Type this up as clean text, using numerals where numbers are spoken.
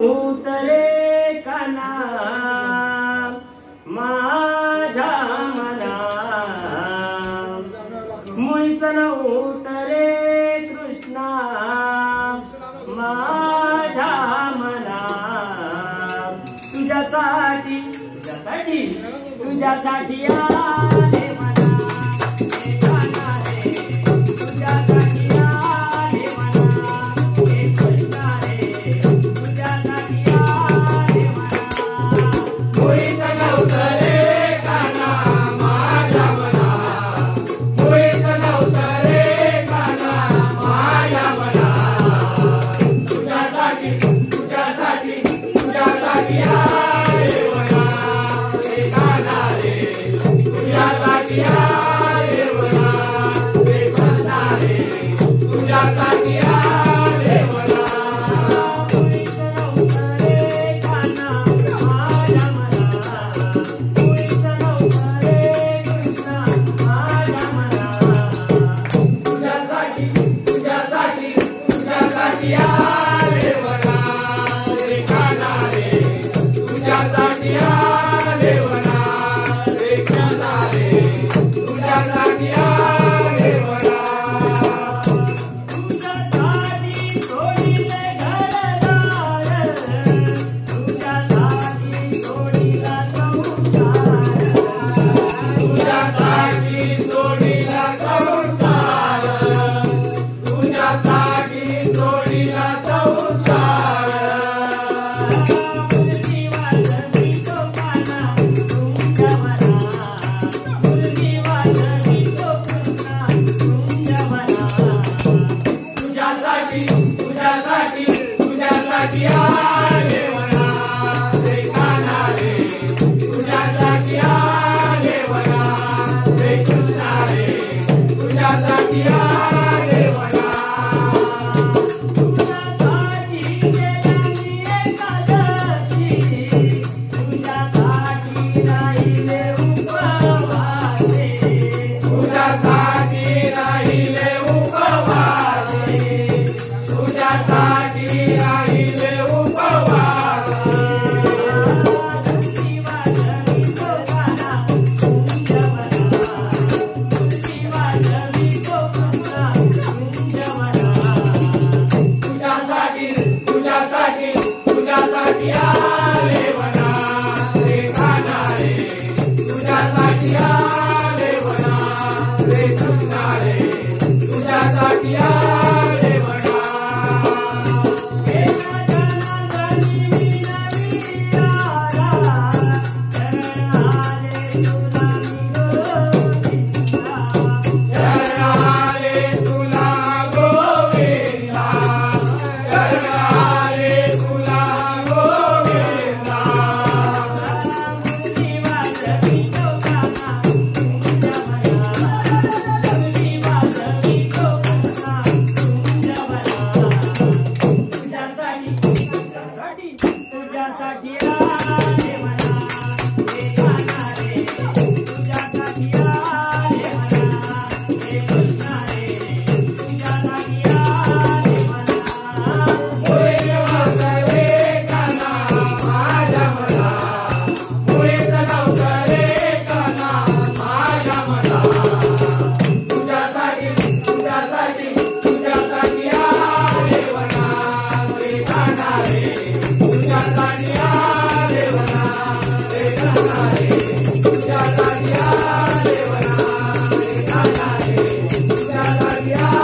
उतरे काना माझ्या मना मुळीच न उतरे कृष्णा माझ्या मना तुझ्यासाठी तुझ्यासाठी तुझ्यासाठी आले मना हे काना रे तुझ्यासाठी आले मना हे कृष्णा रे तुझ्यासाठी आले मना मुळीच न उतरे काना माझ्या मना मुळीच न उतरे काना माझ्या मना तुझ्यासाठी तुझ्यासाठी तुझ्यासाठी आले मना हे काना रे तुझ्यासाठी आले मना हे कृष्णा रे तुझ्यासाठी आले मना मुळीच न उतरे काना माझ्या मना मुळीच न उतरे कृष्णा माझ्या मना तुझ्यासाठी तुझ्यासाठी तुझ्यासाठी आले मना हे काना रे तुझ्यासाठी आले मना हे कृष्णा रे तुझ्यासाठी आले मना तुझ्यासाठी सोडिले घरदार तुझ्यासाठी सोडिला संसार तुझ्यासाठी सोडिला संसार तुझ्यासाठी सोडिला संसार मुलगी वाजवी तो काना तुझ्या मना मुलगी वाजवी तो कृष्णा तुझ्या मना तुझ्यासाठी तुझ्यासाठी तुझ्यासाठी आले मना हे काना रे तुझ्यासाठी आले मना हे कृष्णा रे तुझ्यासाठी आले मना तुझ्यासाठी गेला मी एकादशी तुझ्यासाठी राहिले उपवासे तुझ्यासाठी राहिले उपवासे तुझ्यासाठी राहिले उपवासे मुलगी वाजवी तो काना तुझ्या मना मुलगी वाजवी तो कृष्णा तुझ्या मना तुझ्यासाठी तुझ्यासाठी तुझ्यासाठी आले मना हे काना रे तुझ्यासाठी आले मना हे कृष्णा रे तुझ्यासाठी आले मना हे नंदनी विनवी आला शरण आले तुला गोविंदा शरण आले तुला गोविंदा शरण आले तुला गोविंदा मुलगी वाजवी तो काना तुझ्या मना मुलगी वाजवी तो कृष्णा तुझ्या मना तुझ्यासाठी तुझ्यासाठी तुझ्यासाठी आले मना हे काना रे तुझ्यासाठी आले मना हे कृष्णा रे तुझ्यासाठी आले मना मुळीच नव्हते काना माझ्या मना मुळीच नव्हते काना माझ्या मना तुझ्यासाठी तुझ्यासाठी तुझ्यासाठी आले मना हे काना रे तुझ्यासाठी आले मना हे कृष्णा रे तुझ्यासाठी आले मना हे काना रे तुझ्यासाठी